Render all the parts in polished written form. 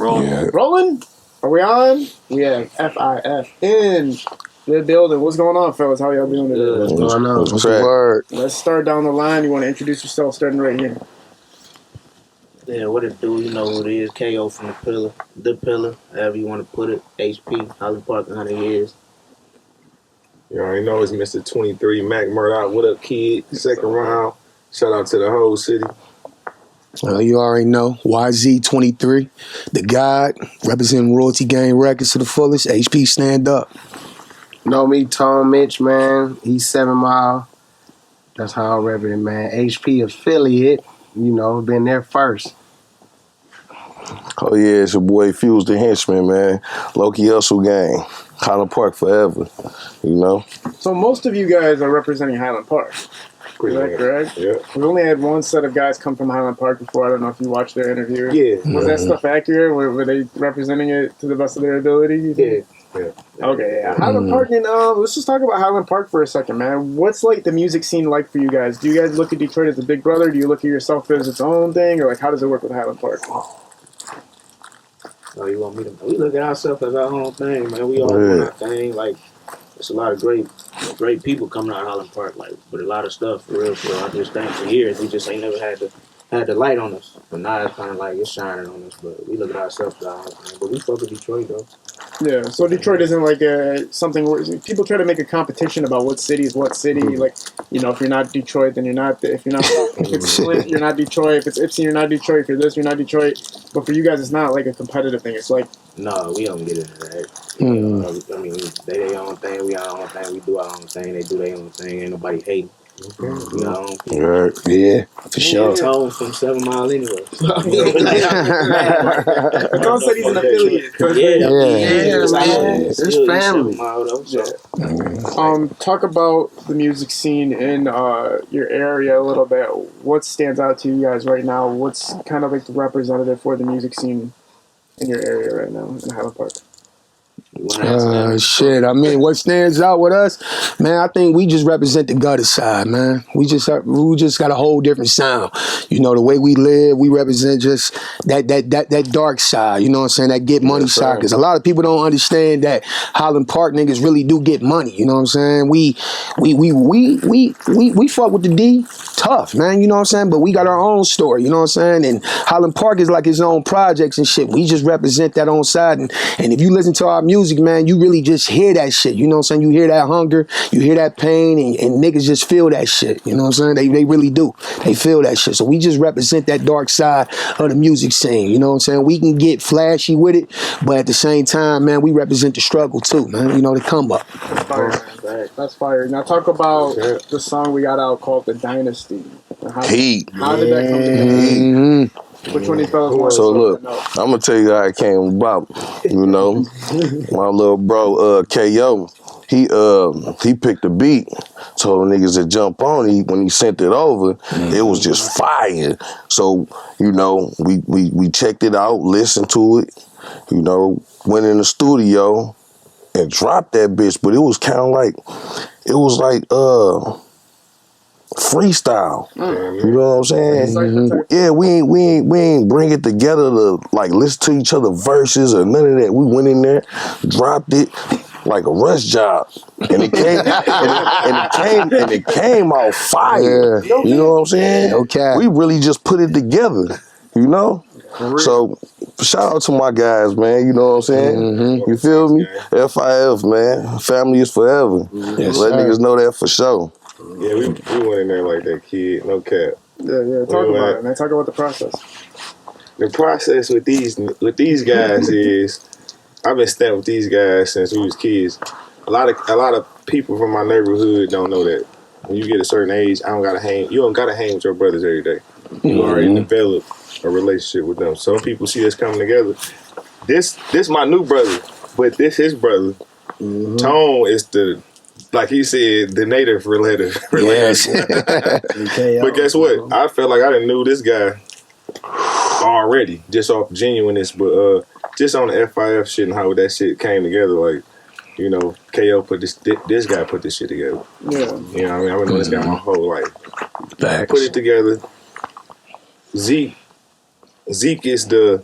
Rolling. Yeah. Rolling? Are we on? We have FIF in the building. What's going on, fellas? How y'all doing today? What's going on? What's the word? Let's start down the line. You want to introduce yourself starting right here? Yeah, what it do? You know who it is. KO from the Pilla, however you want to put it. HP, Highland Park, 100 years. You already know it's Mr. 23, Mac Murdoch. What up, kid? Second round. Shout out to the whole city. You already know. YZ23, the God, representing Royalty Gang Records to the fullest. HP, stand up. Know me, Tone Mitch, man. He's 7 Mile. That's how I rep it, man. HP affiliate. You know, been there first. Oh yeah, it's your boy Fuse the Henchman, man. Loki Hustle Gang. Highland Park forever. You know? So most of you guys are representing Highland Park. Is that correct? Yeah. We only had one set of guys come from Highland Park before. I don't know if you watched their interview. Yeah. Was that stuff accurate? Were they representing it to the best of their ability? You think? Yeah. Okay, yeah. Highland Park, and let's just talk about Highland Park for a second, man. What's like the music scene like for you guys? Do you guys look at Detroit as a big brother? Do you look at yourself as its own thing, or like how does it work with Highland Park? Oh, you want me to? We look at ourselves as our own thing, man. We all doing our thing. Like, it's a lot of great people coming out of Highland Park, like, with a lot of stuff, for real. I just think for years, we just ain't never had the light on us. But now it's kind of like it's shining on us, but we look at ourselves as our own thing. But we fuck with Detroit, though. Yeah, so Detroit isn't like something where people try to make a competition about what city is what city. Like, you know, if you're not Detroit, then you're not. If it's Flint, you're not Detroit. If it's Ypsi, you're not Detroit. If you're this, you're not Detroit. But for you guys, it's not like a competitive thing. It's like, no, we don't get into that. I mean, they their own thing, we our own thing. We do our own thing. They do their own thing. Ain't nobody hating. We our own thing. Right. Yeah, for sure. Tone from 7 Mile anyway. Tone said he's an affiliate. It's family. Talk about the music scene in your area a little bit. What stands out to you guys right now? What's kind of like the representative for the music scene in your area right now in Highland Park? Shit, I mean, what stands out with us, man, I think we just represent the gutter side, man. We just got a whole different sound. You know, the way we live, we represent just that dark side, you know what I'm saying, that get money side. Because a lot of people don't understand that Highland Park niggas really do get money, you know what I'm saying? We fuck with the D tough, man, you know what I'm saying? But we got our own story, you know what I'm saying? And Highland Park is like its own projects and shit. We just represent that own side. And if you listen to our music, man, you really just hear that shit, you know what I'm saying? You hear that hunger, you hear that pain, and niggas just feel that shit, you know what I'm saying? They really do. They feel that shit. So we just represent that dark side of the music scene, you know what I'm saying? We can get flashy with it, but at the same time, man, we represent the struggle too, man, you know, the come up. That's fire, man. That's fire. Now talk about the song we got out called The Dynasty. How did that come together? Which one you fellas want? So look, I'm gonna tell you how it came about. You know, my little bro KO, he picked the beat, told niggas to jump on it. When he sent it over, it was just fire. So you know, we checked it out, listened to it. You know, went in the studio and dropped that bitch. But it was kind of like, freestyle. You know what I'm saying? Yeah, we ain't bring it together to like listen to each other verses or none of that. We went in there, dropped it like a rush job, and it came out fire. You know what I'm saying? Okay. We really just put it together. You know? So shout out to my guys, man. You know what I'm saying? You feel me? FIF, man. Family is forever. Let niggas know that for sure. Yeah, we went in there like that, kid. No cap. Yeah. Talk about it, man. Talk about the process. The process with these guys is, I've been staying with these guys since we was kids. A lot of people from my neighborhood don't know that. When you get a certain age, you don't gotta hang with your brothers every day. You already develop a relationship with them. Some people see us coming together. This my new brother, but this his brother. Tone is like he said, the native relative. Yes. But guess what? I felt like I didn't knew this guy already, just off genuineness, but just on the FIF shit and how that shit came together, like, you know, KO put this guy put this shit together. Yeah. You know what I mean? I've been knowing this guy my whole life. Facts. Put it together. Zeek is the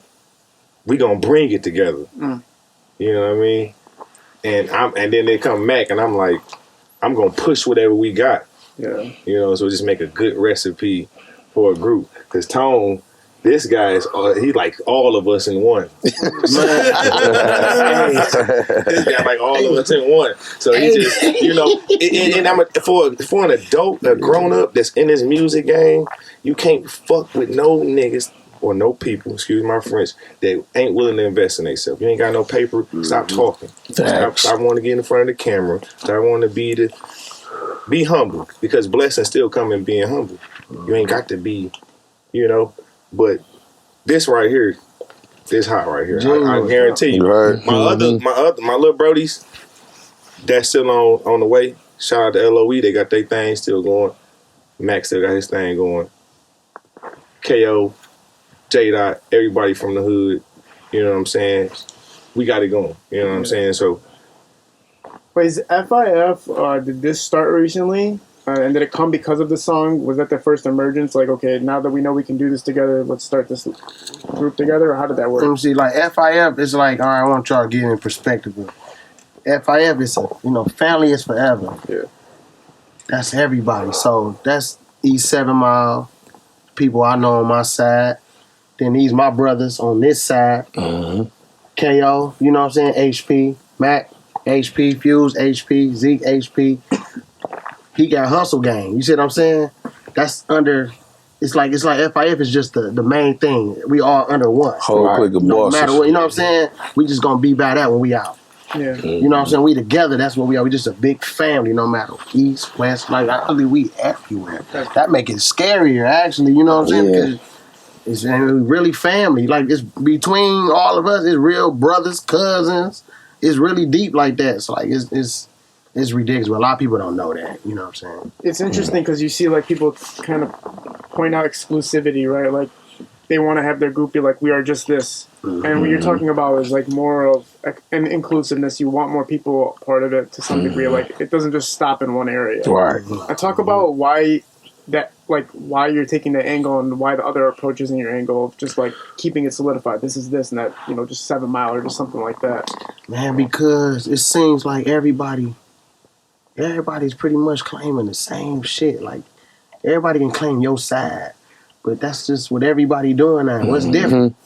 we gonna bring it together. You know what I mean? And then they come back, and I'm like, I'm gonna push whatever we got. Yeah. You know, so just make a good recipe for a group. Cause Tone, this guy is he like all of us in one. This guy like all of us in one. So he just, you know, and I'm for an adult, a grown up that's in this music game, you can't fuck with no niggas or no people, excuse my French, that ain't willing to invest in themselves. You ain't got no paper, stop talking. Stop wanting to get in front of the camera. Stop wanting to be humble, because blessings still come in being humble. You ain't got to be, you know, but this right here, this hot right here. I guarantee you. Right. My little brodies, that's still on the way. Shout out to LOE, they got their thing still going. Max still got his thing going. KO, J-Dot, everybody from the hood, you know what I'm saying? We got it going, you know what I'm saying? So, But is FIF, did this start recently? And did it come because of the song? Was that the first emergence? Like, okay, now that we know we can do this together, let's start this group together? Or how did that work? Let me see, like FIF is like, all right, I want y'all to get in perspective. FIF is family is forever. Yeah. That's everybody. So that's East 7 Mile, people I know on my side. Then these my brothers on this side. KO, you know what I'm saying? HP, Mac, HP, Fuse, HP, Zeek, HP. He got Hustle Gang. You see what I'm saying? That's under. It's like FIF is just the main thing. We all under one. Whole clique of No bosses. matter what, you know what I'm saying? We just gonna be by that when we out. Yeah. You know what I'm saying? We together, that's what we are. We just a big family, no matter east, west, like actually we everywhere. That make it scarier, actually, you know what I'm saying? Because it's really family. Like, it's between all of us, it's real brothers, cousins. It's really deep like that. So like it's ridiculous. But a lot of people don't know that, you know what I'm saying? It's interesting because you see like people kind of point out exclusivity, right? Like they want to have their group be like, we are just this. And what you're talking about is like more of an inclusiveness. You want more people part of it to some degree. Like it doesn't just stop in one area. Right. I talk about why you're taking the angle and why the other approach isn't your angle of just like keeping it solidified. This is this and that, just 7 Mile or just something like that. Man, because it seems like everybody's pretty much claiming the same shit. Like everybody can claim your side, but that's just what everybody doing now. What's different?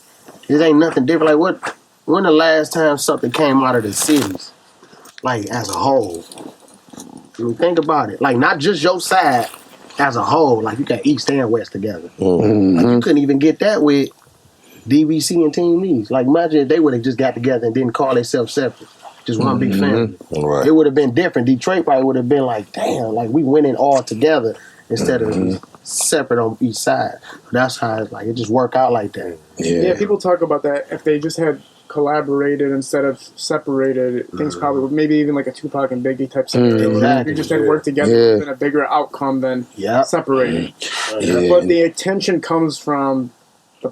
It ain't nothing different. Like when the last time something came out of the cities, like as a whole? I mean, think about it. Like not just your side, as a whole. Like you got East and West together. Like you couldn't even get that with DVC and Team East. Like imagine if they would have just got together and didn't call themselves separate. Just one big family. Right. It would have been different. Detroit probably would have been like, damn, like we winning all together instead of separate on each side. That's how it's like, it just work out like that. Yeah, people talk about that. If they just had collaborated instead of separated, things probably, maybe even like a Tupac and Biggie type scenario. Exactly. You just had worked together, it would have been a bigger outcome than separating. But the attention comes from the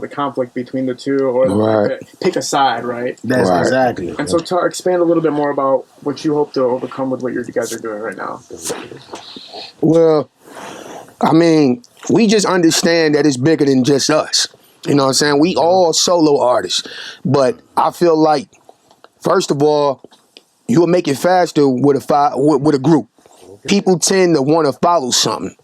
the conflict between the two, or pick a side, right? That's exactly. And so to expand a little bit more about what you hope to overcome with what you guys are doing right now. Well, I mean, we just understand that it's bigger than just us. You know what I'm saying? We all solo artists. But I feel like, first of all, you'll make it faster with a group. People tend to want to follow something.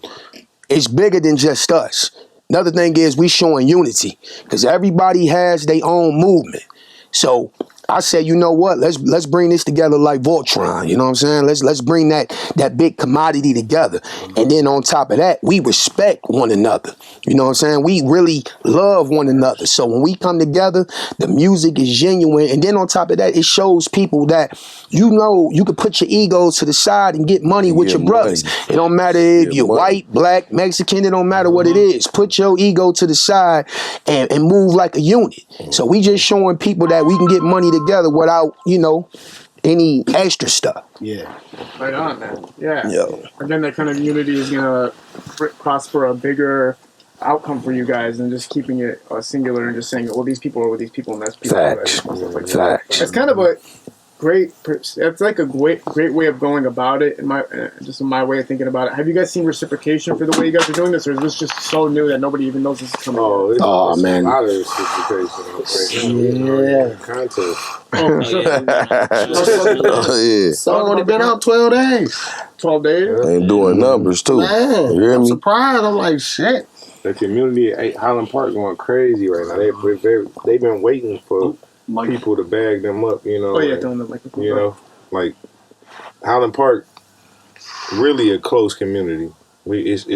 It's bigger than just us. Another thing is we showing unity because everybody has their own movement. So I said, you know what? Let's bring this together like Voltron. You know what I'm saying? Let's bring that big commodity together. And then on top of that, we respect one another. You know what I'm saying? We really love one another. So when we come together, the music is genuine. And then on top of that, it shows people that you can put your egos to the side and get money with your brothers. It don't matter if you're white, black, Mexican, it don't matter what it is. Put your ego to the side and move like a unit. So we just showing people that we can get money together without, any extra stuff. Yeah. Right on, man. Yeah. Again, that kind of unity is going to prosper a bigger outcome for you guys than just keeping it singular and just saying, well, these people are with these people and that's people. Facts. Right? Like Facts. It's kind of what That's like a great way of going about it. In my way of thinking about it. Have you guys seen reciprocation for the way you guys are doing this, or is this just so new that nobody even knows this is coming? It's man. a lot of reciprocation. Yeah. Contest. So only been out 12 days. 12 days. Ain't doing numbers too. Man, You hear I'm me? surprised. I'm like, shit. The community at Highland Park going crazy right now. They've been waiting for people to bag them up, you know. Oh yeah, throwing the microphone. You know, like Highland Park, really a close community. It's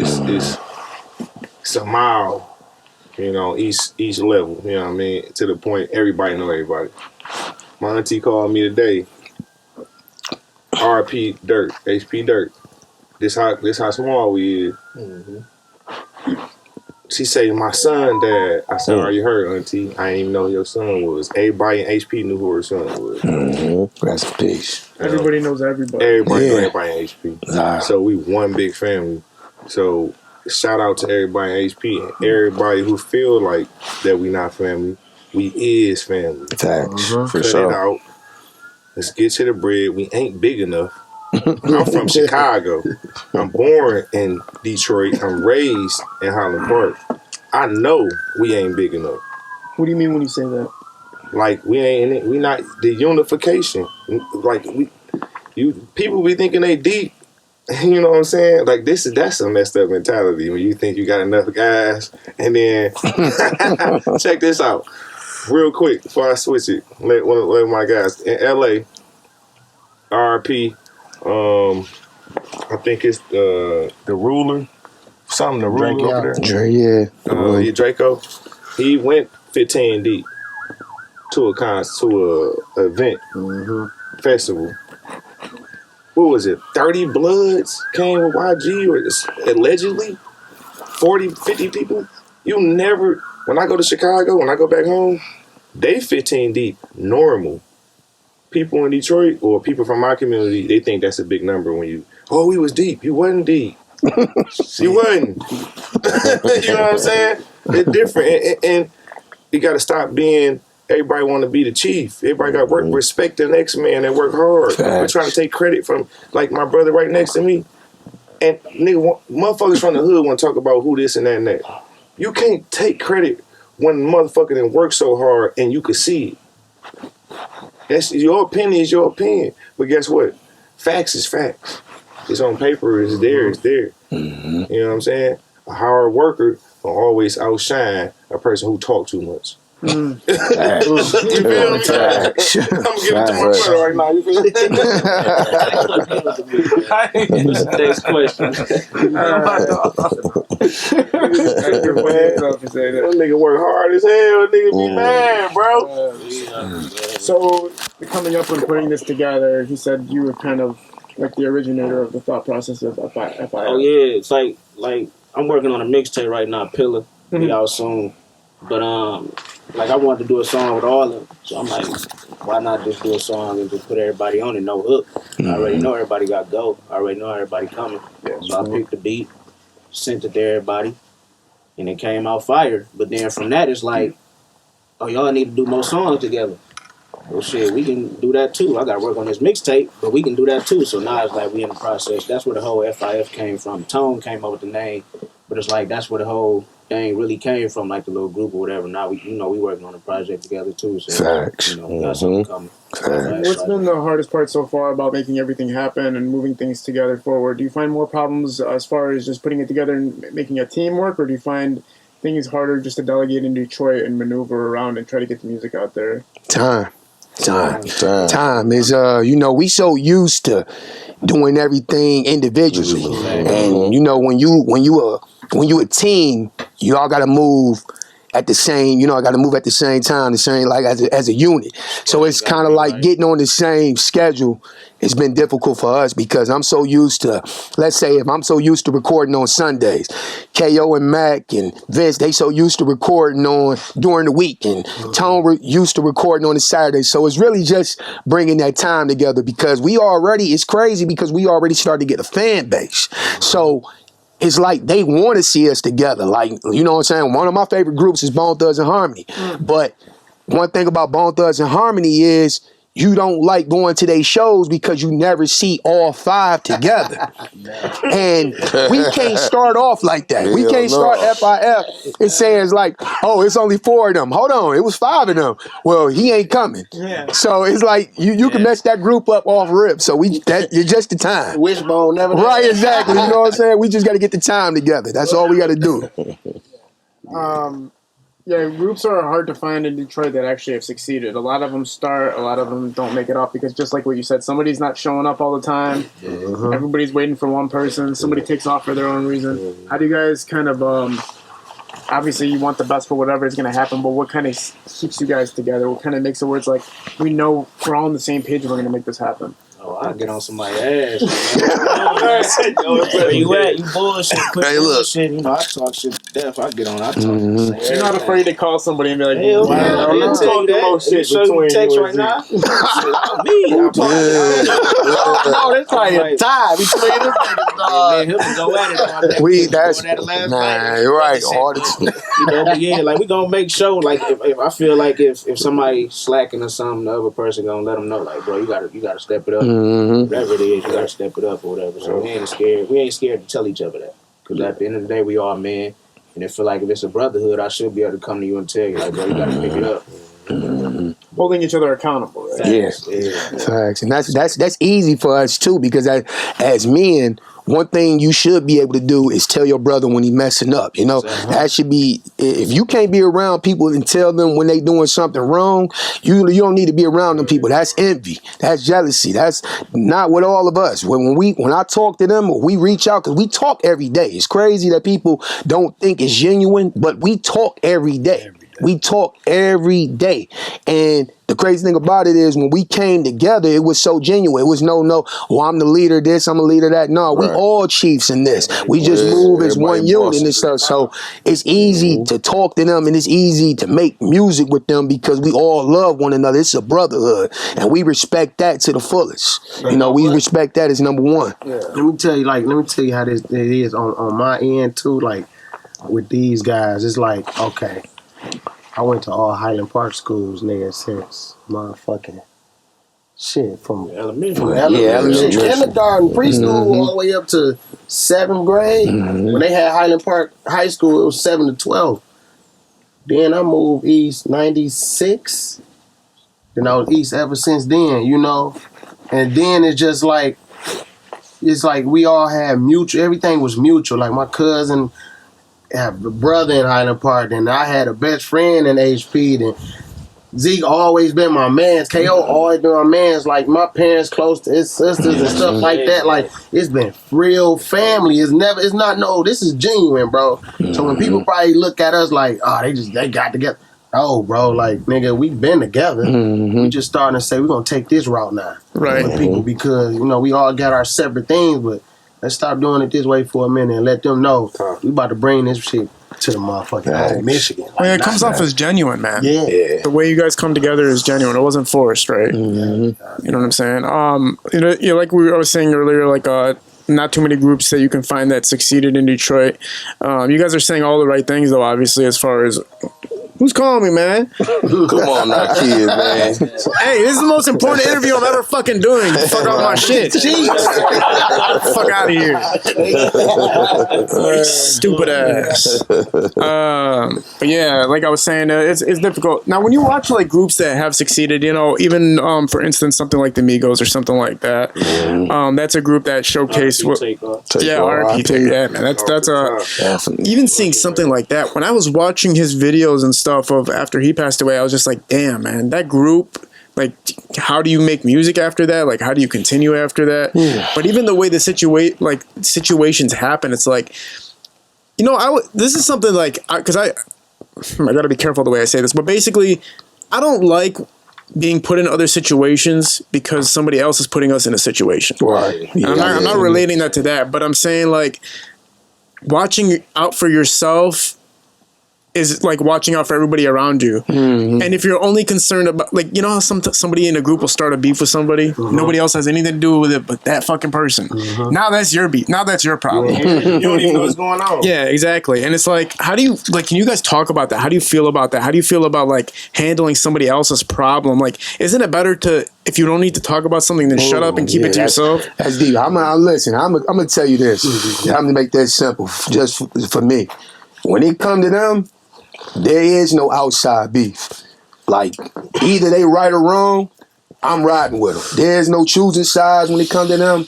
a mile, you know, each level. You know what I mean? To the point everybody know everybody. My auntie called me today. RP Dirt, HP Dirt. This how small we is. Mm-hmm. She say, my son died. I said, are you hurt, auntie? I didn't even know who your son was. Everybody in HP knew who her son was. Mm-hmm. Rest in peace. Everybody knows everybody. Everybody knows everybody in HP. So we one big family. So shout out to everybody in HP. Everybody who feel like that we not family, we is family. Facts. For Cut sure. it out. Let's get to the bread. We ain't big enough. I'm from Chicago. I'm born in Detroit. I'm raised in Highland Park. I know we ain't big enough. What do you mean when you say that? Like we not the unification. Like people be thinking they deep. You know what I'm saying? Like that's a messed up mentality when you think you got enough guys and then check this out. Real quick before I switch it. Let one of my guys in LA, RP. I think it's the ruler, something the ruler over there. Draco. He went 15 deep to a event festival. What was it? 30 Bloods came with YG, or allegedly 40, 50 people. You never. When I go to Chicago, when I go back home, they 15 deep, normal. People in Detroit or people from my community, they think that's a big number when we was deep. You wasn't deep. You wasn't. You know what I'm saying? It's different. And you got to stop being, everybody want to be the chief. Everybody got to work, respect the next man and work hard. We're trying to take credit from, like my brother right next to me. And nigga, motherfuckers from the hood want to talk about who this and that and that. You can't take credit when motherfucker didn't work so hard and you could see it. That's your opinion is your opinion. But guess what? Facts is facts. It's on paper, it's there, it's there. Mm-hmm. You know what I'm saying? A hard worker will always outshine a person who talk too much. You feel me? I'm gonna give it to my brother right now. You feel me? Next question. That nigga work hard as hell. Nigga be mad, bro. So coming up and putting this together, he said you were kind of like the originator of the thought process of FIF. Oh yeah, it's like I'm working on a mixtape right now, Pilla. Be out soon. But like I wanted to do a song with all of them, so I'm like, why not just do a song and just put everybody on it, no hook. I already know everybody got go. I already know everybody coming. So I picked the beat, sent it to everybody, and it came out fire. But then from that, it's like, oh, y'all need to do more songs together. Well, shit, we can do that too. I got to work on this mixtape, but we can do that too. So now it's like we in the process. That's where the whole FIF came from. Tone came up with the name, but it's like that's where the whole thing really came from, like the little group or whatever. Now we working on a project together too. So Facts. we got something coming. What's been the hardest part so far about making everything happen and moving things together forward? Do you find more problems as far as just putting it together and making a team work, or do you find things harder just to delegate in Detroit and maneuver around and try to get the music out there? Time is we so used to doing everything individually, and when you a team, you all gotta move at the same, I gotta move at the same time, the same, like as a unit. So it's kind of like getting on the same schedule. It's been difficult for us because I'm so used to, let's say if I'm so used to recording on Sundays, KO and Mac and Vince, they so used to recording on during the week, and Tone used to recording on the Saturdays. So it's really just bringing that time together because it's crazy because we already started to get a fan base. So it's like they want to see us together. Like, you know what I'm saying? One of my favorite groups is Bone Thugs and Harmony. But one thing about Bone Thugs and Harmony is you don't like going to their shows because you never see all 5 together. And we can't start off like that. We can't start FIF and saying it's like, oh, it's only 4 of them. Hold on, it was 5 of them. Well, he ain't coming. Yeah. So it's like you can mess that group up off rip. So it's just the time. Wishbone never. Right, exactly. You know what I'm saying? We just got to get the time together. That's all we got to do. Yeah, groups are hard to find in Detroit that actually have succeeded. A lot of them start, a lot of them don't make it off because just like what you said, somebody's not showing up all the time. Everybody's waiting for one person. Somebody takes off for their own reason. How do you guys kind of, obviously you want the best for whatever is going to happen, but what kind of keeps you guys together? What kind of makes it where it's like, we know we're all on the same page and we're going to make this happen? Oh, I'll get on somebody's ass. Where you at? You bullshit. Hey, look. Shit. You know, I talk shit to death. I get on. I talk. You're not afraid to call somebody and be like, hell yeah, I'll tell you that. Shit show you text right now. Shit, I'll be. Oh, that's probably a tie between them niggas, dog. He'll go at it. You're right. But yeah, like we gonna make sure. Like if I feel like if somebody slacking or something, the other person gonna let them know. Like, bro, you gotta step it up. Whatever it is, you gotta step it up or whatever. So we ain't scared to tell each other that. Because at the end of the day, we all men. And I feel like if it's a brotherhood, I should be able to come to you and tell you, like, bro, you gotta pick it up. Holding each other accountable, right? Yeah. Facts. And that's easy for us too, because as men, one thing you should be able to do is tell your brother when he messing up. You know, that should be, if you can't be around people and tell them when they doing something wrong, you don't need to be around them people. That's envy. That's jealousy. That's not with all of us. When I talk to them or we reach out, because we talk every day. It's crazy that people don't think it's genuine, but we talk every day. We talk every day. And the crazy thing about it is when we came together, it was so genuine. It was no, well, I'm the leader of this, I'm the leader of that. No, we all chiefs in this. We just move as one unit and stuff. So it's easy to talk to them and it's easy to make music with them because we all love one another. It's a brotherhood. And we respect that to the fullest. You know, we respect that as number one. Let me tell you how this it is on my end too. Like with these guys, it's like, okay, I went to all Highland Park schools, nigga, since motherfucking shit from elementary, kindergarten, preschool, all the way up to 7th grade. When they had Highland Park High School, it was 7 to 12. Then I moved east '96. Then I was east ever since then, you know. And then it's just like we all had mutual. Everything was mutual. Like my cousin have a brother in Highland Park, and I had a best friend in HP, and Zeek always been my mans. KO always been my mans. Like my parents close to his sisters and stuff like that. Like it's been real family. It's not this is genuine, bro. So when people probably look at us like, oh, they got together. Oh, bro, like nigga, we've been together. We just starting to say we're gonna take this route now, right? With people because you know we all got our separate things, but let's stop doing it this way for a minute and let them know we about to bring this shit to the motherfucking old Michigan. Like, it comes off as genuine, man. Yeah. The way you guys come together is genuine. It wasn't forced, right? You know what I'm saying? Like I was saying earlier, like not too many groups that you can find that succeeded in Detroit. You guys are saying all the right things, though, obviously, as far as... Who's calling me, man? Come on now, kid, man. Hey, this is the most important interview I'm ever fucking doing. Fuck off my shit. Jeez. Fuck out of here. Stupid ass. But yeah, like I was saying, it's difficult. Now, when you watch like groups that have succeeded, you know, even for instance, something like the Migos or something like that, that's a group that showcased what. RP. Yeah, man. That's even seeing something like that. When I was watching his videos and stuff of after he passed away, I was just like, damn, man, that group, like, how do you make music after that? Like, how do you continue after that? But even the way the situations happen, it's like, you know, this is something like, because I gotta be careful the way I say this, but basically, I don't like being put in other situations because somebody else is putting us in a situation. Right. I'm not relating that to that, but I'm saying like watching out for yourself is like watching out for everybody around you. Mm-hmm. And if you're only concerned about, like, you know how somebody in a group will start a beef with somebody, nobody else has anything to do with it but that fucking person. Now that's your beef. Now that's your problem. You don't even know what's going on. Yeah, exactly. And it's like, how do you, like, can you guys talk about that? How do you feel about that? How do you feel about, like, handling somebody else's problem? Like, isn't it better to, if you don't need to talk about something, then shut up and keep it to yourself? That's deep. Listen, I'm gonna tell you this. I'm gonna make that simple, just for me. When it come to them, there is no outside beef. Like, either they right or wrong, I'm riding with them. There's no choosing sides when it come to them.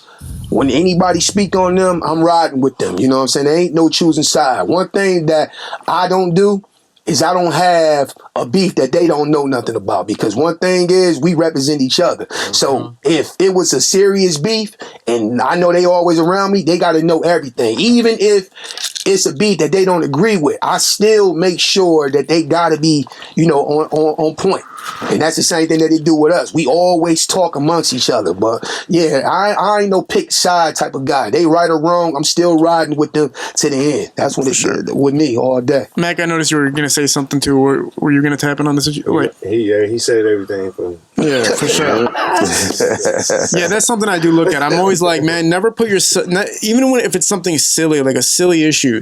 When anybody speak on them, I'm riding with them. You know what I'm saying? There ain't no choosing side. One thing that I don't do is I don't have a beef that they don't know nothing about, because one thing is we represent each other. So if it was a serious beef and I know they always around me, they got to know everything. Even if it's a beat that they don't agree with, I still make sure that they gotta be, on point. And that's the same thing that they do with us. We always talk amongst each other. But yeah, I ain't no pick side type of guy. They right or wrong, I'm still riding with them to the end. That's what it's with me all day. Mac, I noticed you were gonna say something too. Were you gonna tap in on this? Wait. He said everything for me. Yeah, for sure. Yeah, that's something I do look at. I'm always like, man, never put even if it's something silly, like a silly issue,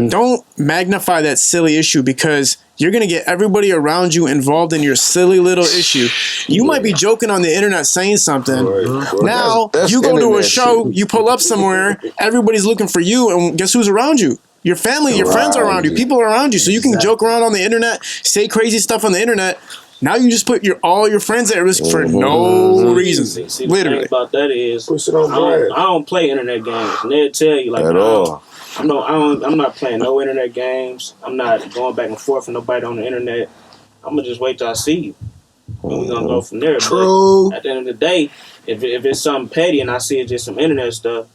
don't magnify that silly issue, because you're going to get everybody around you involved in your silly little issue. You might be joking on the internet saying something. Now, that's you go to a show, shit. You pull up somewhere, everybody's looking for you, and guess who's around you? Your family, your friends are around you, people are around you. So you can joke around on the internet, say crazy stuff on the internet. Now you just put all your friends at risk for no reason. See, literally. The thing about that is, I don't play internet games. And they'll tell you, like, at all. I'm not playing no internet games. I'm not going back and forth with nobody on the internet. I'm gonna just wait till I see you. And we're gonna go from there. True. But at the end of the day, if it's something petty and I see it's just some internet stuff,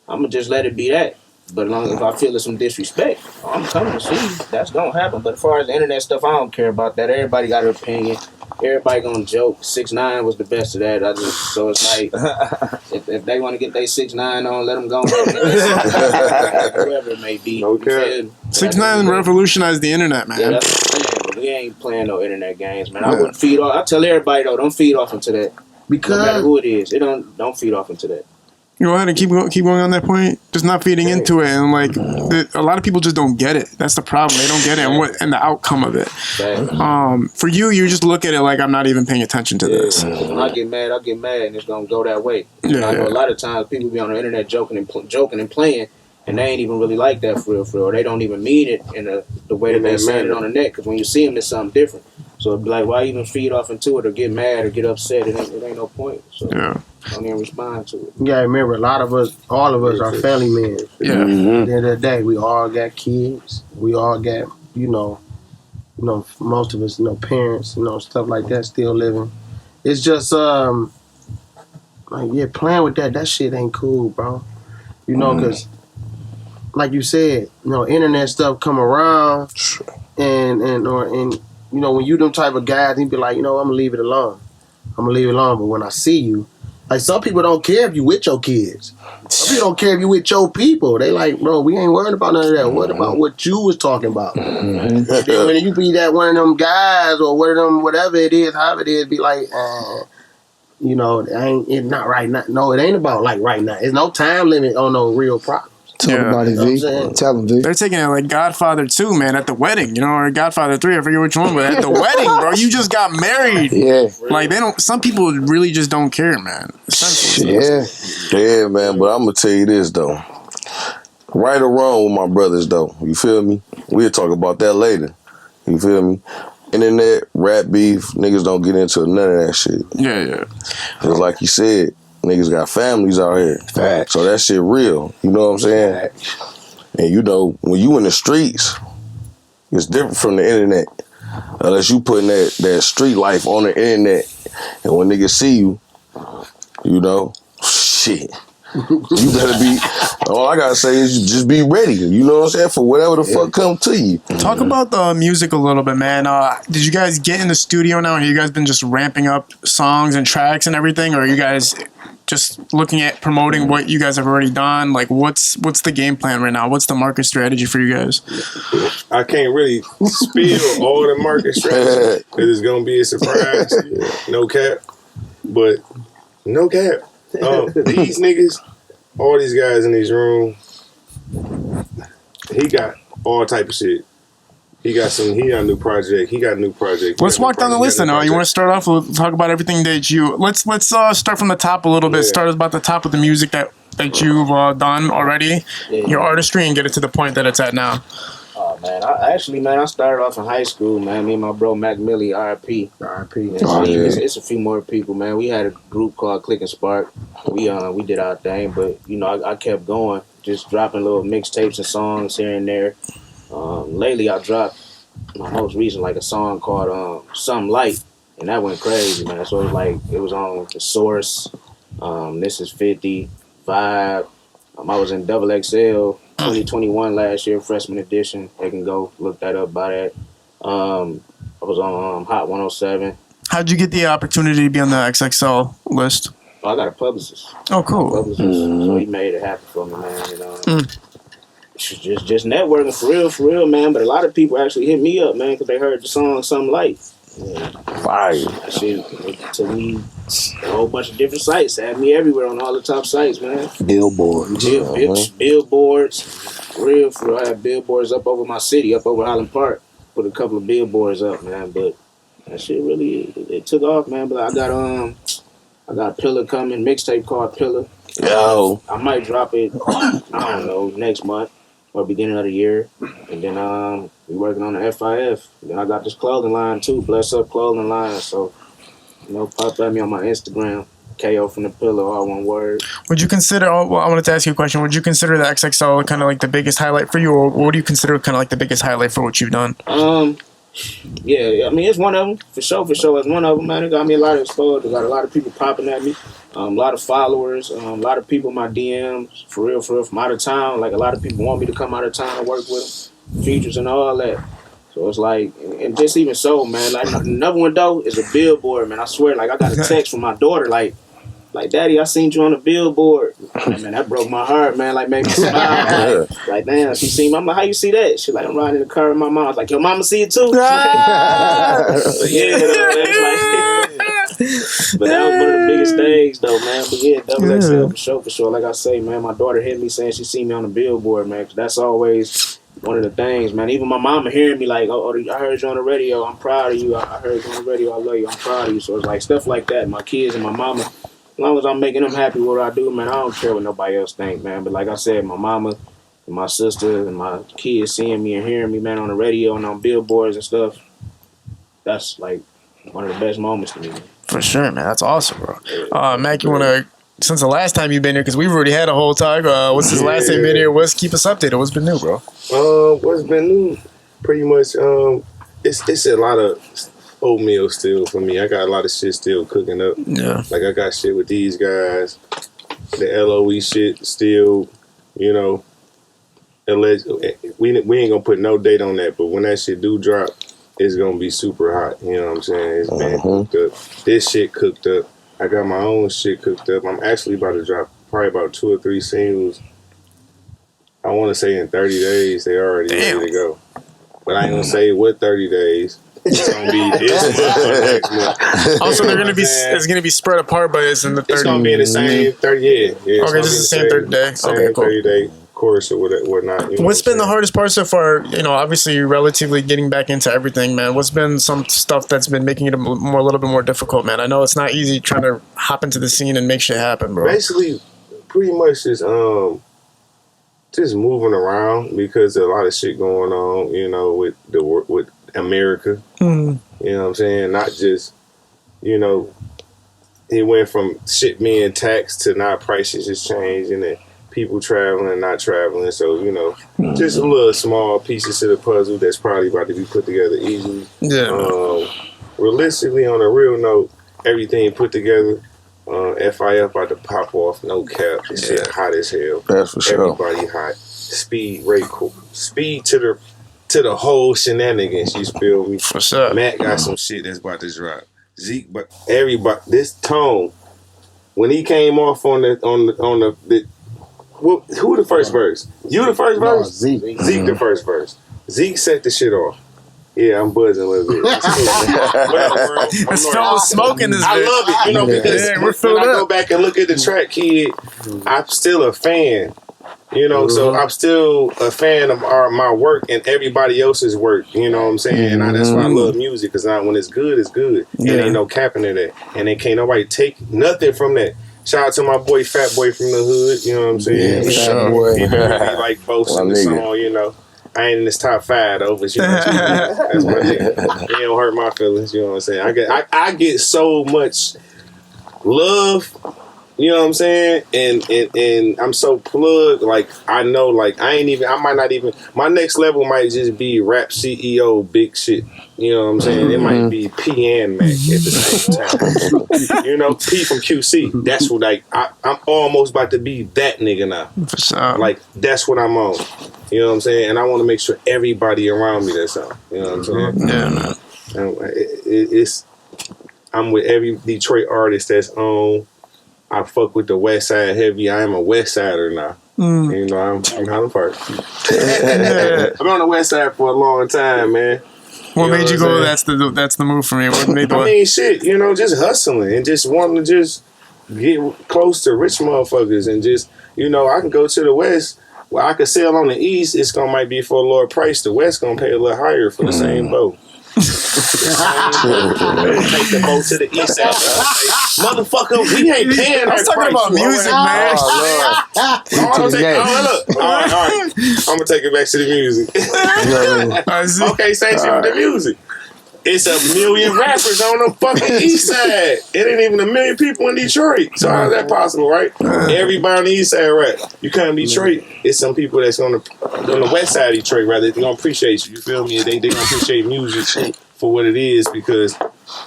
I'm gonna just let it be that. But as long as if I feel it's some disrespect, I'm coming to see you. That's gonna happen. But as far as the internet stuff, I don't care about that. Everybody got an opinion. Everybody gonna joke. 6ix9ine was the best of that. So it's like, if they want to get their 6ix9ine on, let them go. Whoever it may be. Okay. 6ix9ine revolutionized the internet, man. Yeah, that's we ain't playing no internet games, man. I wouldn't feed off. I tell everybody though, don't feed off into that. Because no matter who it is, don't feed off into that. You go ahead and keep going on that point. Just not feeding into it, and like a lot of people just don't get it. That's the problem. They don't get it, and the outcome of it. For you just look at it like, I'm not even paying attention to this. When I get mad, and it's gonna go that way. I know a lot of times people be on the internet joking and playing, and they ain't even really like that for real. Or they don't even mean it in the way that they're saying it on the net. Because when you see them, it's something different. So it'd be like, why even feed off into it or get mad or get upset? It ain't no point. So don't even respond to it. You gotta remember, all of us are family men. Yeah. At the end of the day, we all got kids. We all got, most of us, parents, stuff like that still living. It's just, playing with that shit ain't cool, bro. Because, like you said, internet stuff come around, and when you them type of guys, you be like, I'm gonna leave it alone. But when I see you, like, some people don't care if you with your kids. Some people don't care if you with your people. They like, bro, we ain't worried about none of that. What about what you was talking about? Then when you be that one of them guys or one of them, whatever it is, however it is, be like, it's not right now. No, it ain't about like right now. There's no time limit on no real problem. Talk about it, V. Tell them, V. They're taking it like Godfather 2, man, at the wedding, or Godfather 3, I forget which one, but at the wedding, bro, you just got married. Yeah. Like, some people really just don't care, man. Yeah, man, but I'm going to tell you this, though. Right or wrong with my brothers, though. You feel me? We'll talk about that later. You feel me? Internet, rap beef, niggas don't get into none of that shit. Yeah. Because like you said, niggas got families out here. Facts. So that shit real. You know what I'm saying? Facts. And when you in the streets, it's different from the internet. Unless you putting that street life on the internet. And when niggas see you, shit. You better be, all I gotta say is just be ready. You know what I'm saying? For whatever the fuck come to you. Talk about the music a little bit, man. Did you guys get in the studio now? Have you guys been just ramping up songs and tracks and everything? Or are you guys just looking at promoting what you guys have already done, like what's the game plan right now? What's the market strategy for you guys? I can't really spill all the market strategy because it's gonna be a surprise. No cap, but no cap. These niggas, all these guys in this room, he got all type of shit. He got a new project. He got a new project. Let's walk down the list now. You want to start off with talk about everything that you let's start from the top a little bit. Yeah. Start about the top of the music that you've done already, your artistry, and get it to the point that it's at now. Oh man, I started off in high school, man. Me and my bro Mac Millie, RP. It's a few more people, man. We had a group called Click and Spark. We did our thing, but you know I kept going, just dropping little mixtapes and songs here and there. Lately I dropped my most recent like a song called Some Light, and that went crazy, man. So it was on The Source. This is 50, Vibe. I was in Double XL 2021 last year, freshman edition. They can go look that up by that. I was on Hot 107. How'd you get the opportunity to be on the XXL list? Oh, I got a publicist. Oh, cool. So he made it happen for me, man. And, just networking for real, man. But a lot of people actually hit me up, man, because they heard the song "Some Light." Yeah. Fire. That shit took me a whole bunch of different sites. Had me everywhere on all the top sites, man. Billboards. Billboards. For real. I had billboards up over my city, up over Highland Park. Put a couple of billboards up, man. But that shit really it took off, man. But I got Pilla coming, mixtape called Pilla. Yo. I might drop it, I don't know, next month or beginning of the year. And then we working on the FIF. Then I got this clothing line too, Bless Up clothing line. So, pop at me on my Instagram, KO from the Pilla, all one word. Would you consider, I wanted to ask you a question. Would you consider the XXL kind of like the biggest highlight for you, or what do you consider kind of like the biggest highlight for what you've done? Yeah, I mean, it's one of them, for sure. It's one of them, man. It got me a lot of exposure. Got a lot of people popping at me. A lot of followers, a lot of people in my DMs, for real, from out of town. Like, a lot of people want me to come out of town and work with them, features and all that. So it's like, and just even so, man, like, another one, though, is a billboard, man. I swear, like, I got a text from my daughter, like, Daddy, I seen you on the billboard. And, man, that broke my heart, man. Like, made me smile. Like, damn, she seen me. I'm like, how you see that? She like, I'm riding in the car with my mom. I was like, your mama see it too? But that was one of the biggest things, though, man. But yeah, Double XL for sure. Like I say, man, my daughter hit me saying she seen me on the billboard, man. 'Cause that's always one of the things, man. Even my mama hearing me like, oh, I heard you on the radio. I'm proud of you. I heard you on the radio. I love you. I'm proud of you. So it's like stuff like that. My kids and my mama, as long as I'm making them happy with what I do, man, I don't care what nobody else think, man. But like I said, my mama and my sister and my kids seeing me and hearing me, man, on the radio and on billboards and stuff, that's like one of the best moments to me, man. For sure, man. That's awesome, bro. Mac, you want to, since the last time you've been here, because we've already had a whole talk, what's this last time you've been here? Keep us updated. What's been new, bro? What's been new? Pretty much, it's a lot of oatmeal still for me. I got a lot of shit still cooking up. Yeah. Like, I got shit with these guys. The LOE shit still, alleged. We ain't gonna put no date on that, but when that shit do drop, it's gonna be super hot. You know what I'm saying? It's been cooked up. This shit cooked up. I got my own shit cooked up. I'm actually about to drop probably about 2 or 3 singles. I want to say in 30 days they already ready to go. But I ain't gonna say what 30 days. It's gonna be this month or next month. Also, it's gonna be spread apart, but it's in the 30. It's gonna be in the same 30. Yeah. Okay, just the same 30 day. Okay, cool. 30-day course or whatnot. What's been the hardest part so far? Obviously, you're relatively getting back into everything, man. What's been some stuff that's been making it a little bit more difficult, man? I know it's not easy trying to hop into the scene and make shit happen, bro. Basically, pretty much just moving around because there's a lot of shit going on, with America. You know what I'm saying? Not just, it went from shit being taxed to now prices just changing and people traveling and not traveling. So, just a little small pieces to the puzzle that's probably about to be put together easily. Yeah. Realistically, on a real note, everything put together, FIF about to pop off, no cap. This shit hot as hell. That's for sure. Everybody hot. Speed, rate, cool. Speed to the whole shenanigans, you feel me? What's up? Matt got some shit that's about to drop. Zeek, but everybody, this tone, when he came off on the who the first verse? You the first verse? Zeek. Zeek the first verse. Zeke set the shit off. Yeah, I'm buzzing a little bit. That's cool. It's still smoking this bitch. I love it, you know, because we're when I go back and look at the track, kid, I'm still a fan. You know, so I'm still a fan of my work and everybody else's work. You know what I'm saying? And that's why I love music, because when it's good, it's good. And ain't no capping to that. And they can't nobody take nothing from that. Shout out to my boy, Fat Boy from the hood. You know what I'm saying? Yeah, Fat Boy. He like boasting the song, you know. I ain't in this top 5 though, but you know, that's my nigga. He don't hurt my feelings. You know what I'm saying? I get so much love. You know what I'm saying? And I'm so plugged. Like I know, like I might not even. My next level might just be rap CEO, big shit. You know what I'm saying? It might be P and Mac at the same time. You know, P from QC. That's what I'm almost about to be that nigga now. For sure. Like that's what I'm on. You know what I'm saying? And I want to make sure everybody around me that's on. You know what I'm saying? Yeah, man. And I'm with every Detroit artist that's on. I fuck with the West Side heavy. I am a West Sider now. You know, I'm from Highland Park. I've been on the West Side for a long time, man. What made you go? That's the move for me. What made I mean, shit. You know, just hustling and just wanting to just get close to rich motherfuckers and just, you know, I can go to the West. Well, I could sell on the East. It's might be for a lower price. The West gonna pay a little higher for the same boat. Take the boat to the East side. Motherfucker, we ain't paying that price. I'm talking about music, man. Look. All right. I'm gonna take it back to the music. Okay, same shit with the music. It's 1 million rappers on the fucking East Side. It ain't even 1 million people in Detroit. So how's that possible, right? Everybody on the East Side rap. You come to Detroit, it's some people that's on the West Side of Detroit, rather, they gonna appreciate you. You feel me? They gonna appreciate music for what it is, because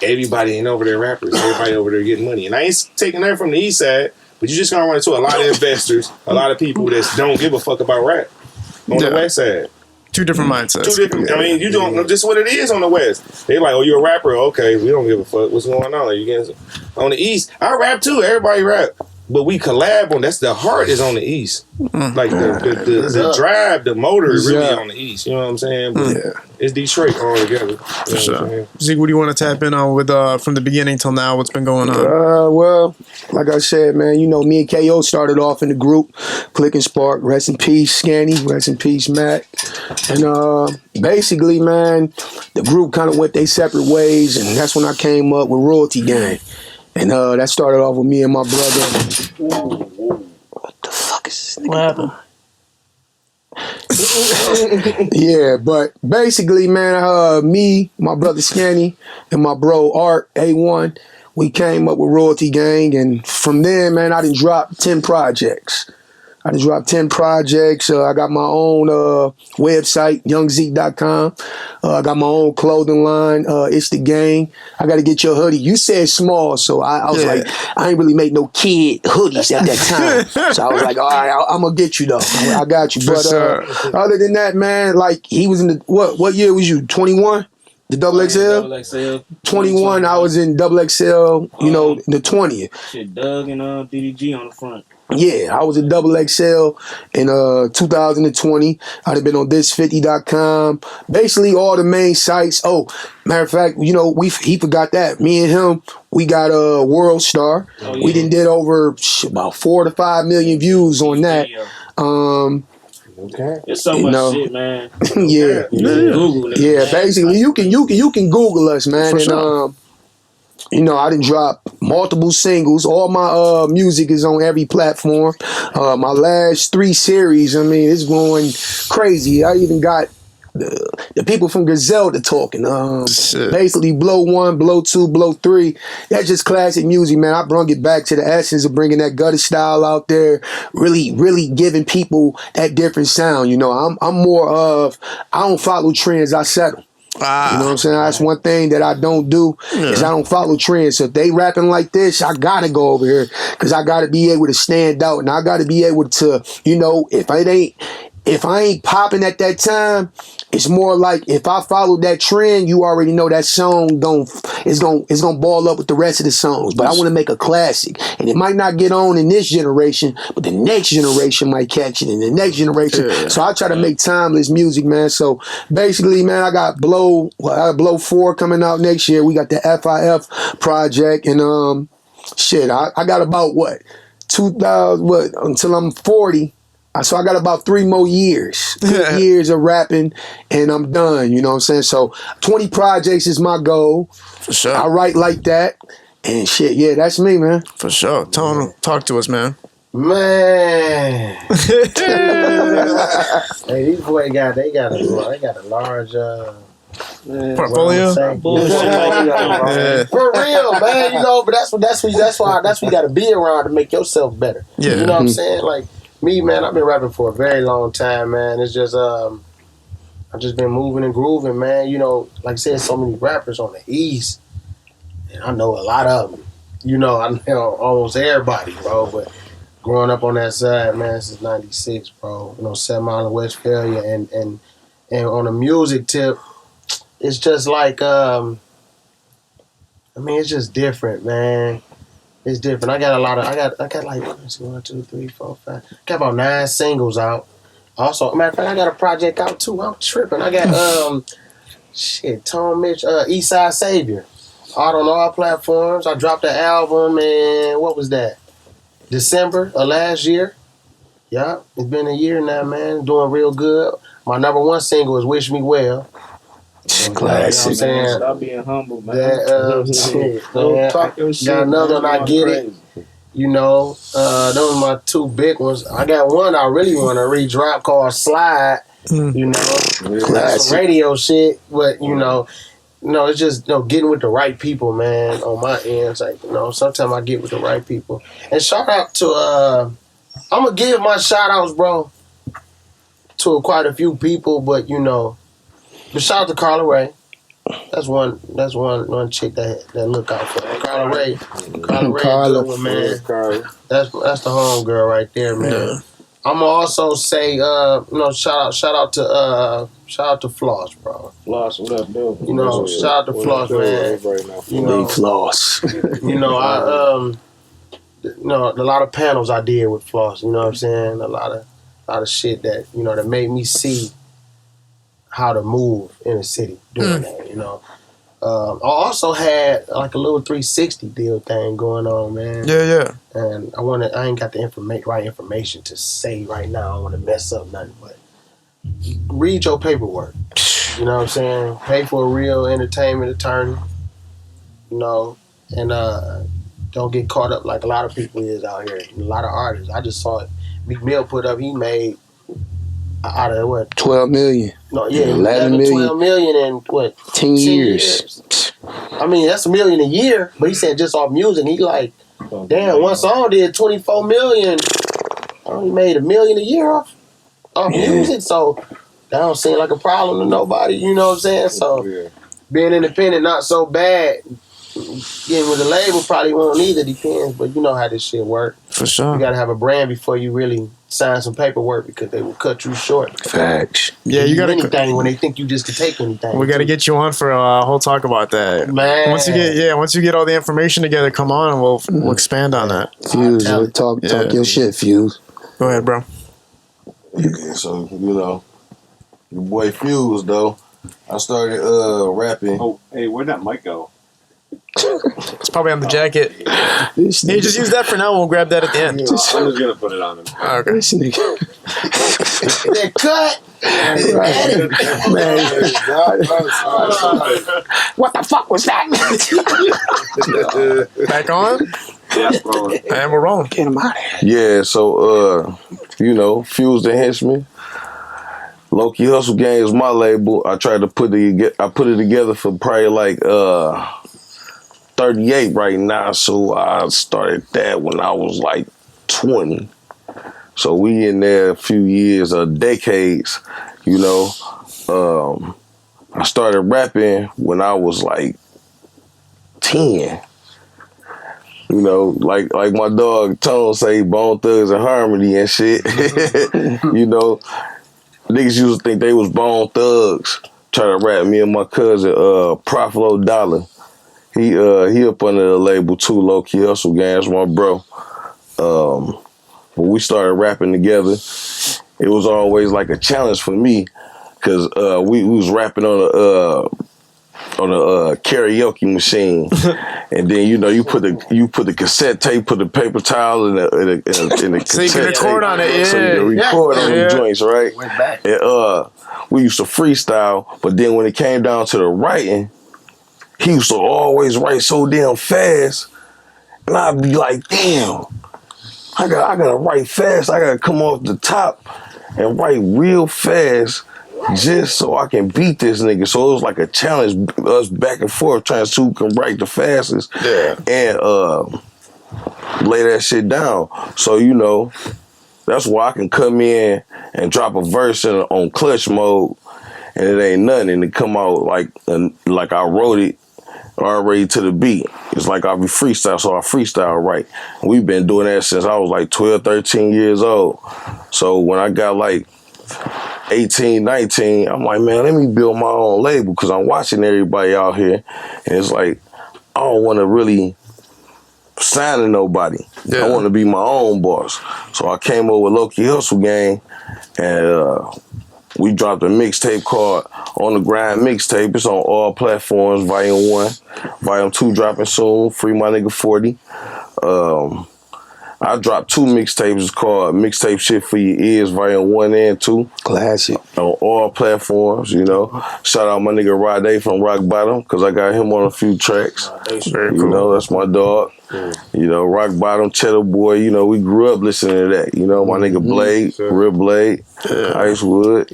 everybody ain't over there rappers. Everybody over there getting money. And I ain't taking that from the East Side, but you just gonna run into a lot of investors, a lot of people that don't give a fuck about rap on the West Side. Two different mindsets. I mean, you don't know just what it is on the West. They like, oh, you're a rapper. Okay, we don't give a fuck. What's going on? You getting on the East? I rap too. Everybody rap, but we collab on. That's the heart is on the East. Like the drive, the motor is really on the East. You know what I'm saying? But it's Detroit all together. For sure. Zeke, what do you want to tap in on with from the beginning till now? What's been going on? Well, like I said, man, you know, me and KO started off in the group, Click and Spark. Rest in peace, Scanny. Rest in peace, Matt. And basically, man, the group kind of went their separate ways, and that's when I came up with Royalty Gang. And that started off with me and my brother. What the fuck is this nigga? What happened? Yeah, but basically, man, me, my brother Scanny, and my bro Art A1, we came up with Royalty Gang, and from there, man, I done dropped 10 projects. I got my own website, youngzeek.com. I got my own clothing line. It's the gang. I got to get your hoodie. You said small, so I was like, I ain't really make no kid hoodies at that time. So I was like, all right, I'm going to get you, though. I got you. But other than that, man, like, he was in the, what year was you, 21? The double XL? Double XL. 21, I was in double XL, you know, the 20th. Shit, Doug and DDG on the front. Yeah, I was in double XL in 2020. I'd have been on this50.com. Basically all the main sites. Oh, matter of fact, you know, he forgot that. Me and him, we got a World Star. Oh, yeah. We did over about 4 to 5 million views on that. Okay. It's so much shit, man. Yeah. Google it, man. Basically you can Google us, man. For sure. You know, I done dropped multiple singles. All my music is on every platform. My last 3 series, I mean, it's going crazy. I even got the people from Griselda talking. Basically, Blow 1, Blow 2, Blow 3. That's just classic music, man. I brung it back to the essence of bringing that gutter style out there. Really, really giving people that different sound. You know, I'm more of, I don't follow trends, I settle. You know what I'm saying? That's one thing that I don't do is I don't follow trends. So if they rapping like this, I gotta go over here because I gotta be able to stand out and I gotta be able to, you know, if if I ain't popping at that time, it's more like if I follow that trend, you already know that song it's gonna ball up with the rest of the songs. But I want to make a classic, and it might not get on in this generation, but the next generation might catch it, and the next generation. Yeah. So I try to make timeless music, man. So basically, man, I got Blow 4 coming out next year. We got the FIF project, and shit, I got about until I'm 40. So I got about 3 more years. 3 years of rapping, and I'm done. You know what I'm saying? So 20 projects is my goal. For sure. I write like that, and shit. Yeah, that's me, man. For sure. Talk to us, man. Man. Hey, these boys got a large portfolio. Yeah. For real, man. You know, but that's why you got to be around to make yourself better. Yeah. You know what I'm saying? Like me, man. I've been rapping for a very long time, man. It's just I've just been moving and grooving, man. You know, like I said, so many rappers on the East, and I know a lot of them. You know, I know almost everybody, bro. But growing up on that side, man, since '96, bro. You know, 7 Mile in Westphalia, and on a music tip. It's just like, it's just different, man. It's different. I got like 1, 2, 3, 4, 5. Got about 9 singles out. Also, matter of fact, I got a project out too. I'm tripping. I got Tom Mitch, Eastside Savior, out on all platforms. I dropped the album in what was that? December of last year. Yeah, it's been a year now, man. Doing real good. My number 1 single is "Wish Me Well." Classic. You know Stop being humble, man. Got another one, I Get It. You know, those are my 2 big ones. I got one I really want to redrop called Slide. You know, that's radio shit. But you know, it's just getting with the right people, man. On my end, it's like sometimes I get with the right people. And shout out to I'm gonna give my shout outs, bro, to quite a few people, but but shout out to Carla Ray. That's one chick that look out for Carla Ray. Carla Ray, man. That's the home girl right there, man. Yeah. I'm gonna also say, shout out to Floss, bro. Floss, what up, dude? Shout out to Floss, man. Floss. A lot of panels I did with Floss. You know what I'm saying? A lot of shit that that made me see how to move in a city doing that, I also had like a little 360 deal thing going on, man. Yeah. And I ain't got the right information to say right now. I don't want to mess up nothing, but read your paperwork. You know what I'm saying? Pay for a real entertainment attorney, and don't get caught up like a lot of people is out here. A lot of artists. I just saw it. Meek Mill put up, he made out of what? 12 million. No, yeah, 11 million. 12 million in what? 10 years. I mean, that's $1 million a year, but he said just off music. He like, damn, one song did 24 million. I only made $1 million a year off music, so that don't seem like a problem to nobody. You know what I'm saying? So being independent, not so bad. Getting with a label probably won't either. Depends, but you know how this shit work. For sure. You gotta have a brand before you really sign some paperwork because they will cut you short. Facts. Yeah, you gotta anything when they think you just can take anything. We gotta get you on for a whole talk about that, man. Once you get all the information together, come on and we'll expand on that. Fuse, talk your shit, Fuse. Go ahead, bro. Yeah, so your boy Fuse though. I started rapping. Oh, hey, where'd that mic go? It's probably on the jacket. Hey, just use that for now. We'll grab that at the end. I'm just gonna put it on him. Okay. They cut. Man. What the fuck was that? Back on? Yeah, bro. And we're rolling. Get him out of here. Yeah, so Fuse the Henchman. Low-Key Hustle Gang is my label. I tried to put it together for probably like 38 right now, so I started that when I was like 20. So we in there a few years, decades, I started rapping when I was like 10. Like my dog Tone say, Bone Thugs and Harmony and shit. niggas used to think they was Bone Thugs. Try to rap me and my cousin, Profilo Dollar. He up under the label too, Low Key Hustle Gang. That's my bro. When we started rapping together, it was always like a challenge for me, cause we was rapping on a karaoke machine, and then you put the cassette tape, put the paper towel in the cassette so you can record tape, on it, yeah. so you can record on the joints, right? And we used to freestyle, but then when it came down to the writing, he used to always write so damn fast, and I'd be like, damn, I gotta write fast. I gotta come off the top and write real fast just so I can beat this nigga. So it was like a challenge, us back and forth trying to see who can write the fastest and lay that shit down. So that's why I can come in and drop a verse on clutch mode, and it ain't nothing, and it come out like I wrote it already to the beat. It's like I be freestyle, so I freestyle right. We've been doing that since I was like 12, 13 years old. So when I got like 18, 19, I'm like, man, let me build my own label, because I'm watching everybody out here, and it's like, I don't want to really sign to nobody. Yeah. I want to be my own boss. So I came over with Low Key Hustle Gang, and we dropped a mixtape called On the Grind Mixtape. It's on all platforms, Volume 1. Volume 2 dropping soon, Free My Nigga 40. I dropped 2 mixtapes. It's called Mixtape Shit for Your Ears, Volume 1 and 2. Classic. On all platforms, Shout out my nigga Rade from Rock Bottom, because I got him on a few tracks. Very cool. That's my dog. Rock Bottom, Cheddar Boy, we grew up listening to that. My nigga Blade, Real Blade, Icewood,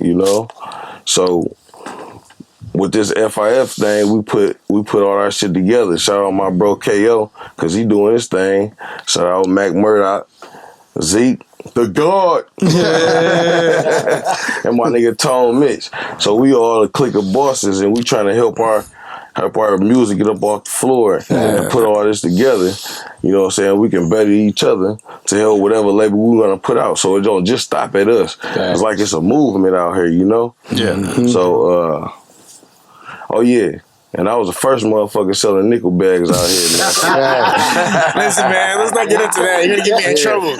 So with this FIF thing, we put all our shit together. Shout out my bro KO, because he doing his thing. Shout out Mac Murdoch, Zeek, the God, and my nigga Tone Mitch. So we all a clique of bosses, and we trying to help our music get up off the floor and put all this together. You know what I'm saying? We can better each other to help whatever label we're gonna put out. So it don't just stop at us. It's like it's a movement out here, Yeah. So oh yeah. And I was the first motherfucker selling nickel bags out here. Listen, man, let's not get into that. You're going to get me in trouble.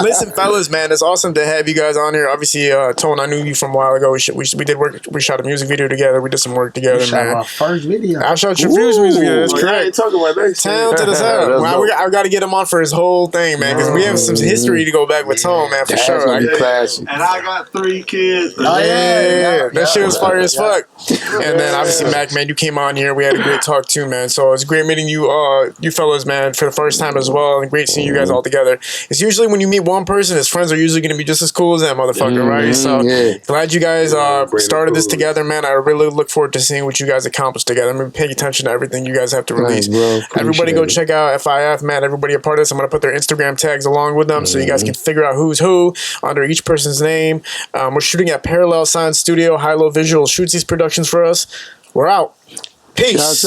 Listen, fellas, man, it's awesome to have you guys on here. Obviously, Tone, I knew you from a while ago. We did work. We shot a music video together. We did some work together, man. Shot our first video. I shot your first music video. That's correct. I ain't talking about that. Talented as hell. I got to get him on for his whole thing, man, because we have some history to go back with Tone, man, for sure. And I got 3 kids. Oh, yeah. That shit was fire as fuck. And then, obviously, Mac, man, you came on here. We had a great talk too, man. So it's great meeting you, you fellas, man, for the first time as well. And great seeing you guys all together. It's usually when you meet one person, his friends are usually going to be just as cool as that motherfucker, right? So glad you guys started this together, man. I really look forward to seeing what you guys accomplish together. I'm going to be paying attention to everything you guys have to release. Everybody go check out FIF, man. Everybody a part of this. I'm going to put their Instagram tags along with them so you guys can figure out who's who under each person's name. We're shooting at Parallel Sound Studio. High Low Visual shoots these productions for us. We're out. Peace.